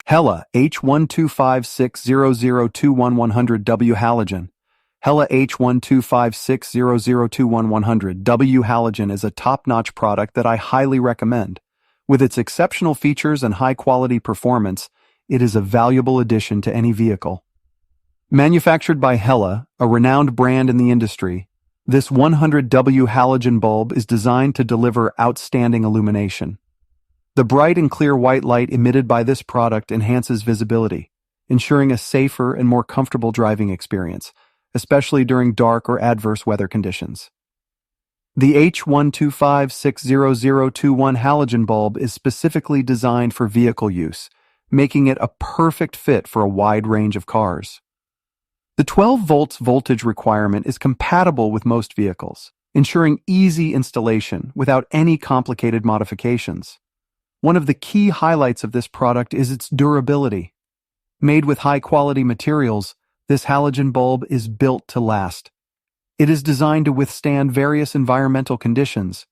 HELA H12560021 100W Halogen. HELA H12560021 100W Halogen is a top-notch product that I highly recommend. With its exceptional features and high-quality performance, it is a valuable addition to any vehicle. Manufactured by HELA, a renowned brand in the industry, this 100W halogen bulb is designed to deliver outstanding illumination. The bright and clear white light emitted by this product enhances visibility, ensuring a safer and more comfortable driving experience, especially during dark or adverse weather conditions. The H12560021 halogen bulb is specifically designed for vehicle use, making it a perfect fit for a wide range of cars. The 12 volts voltage requirement is compatible with most vehicles, ensuring easy installation without any complicated modifications. One of the key highlights of this product is its durability. Made with high-quality materials, this halogen bulb is built to last. It is designed to withstand various environmental conditions,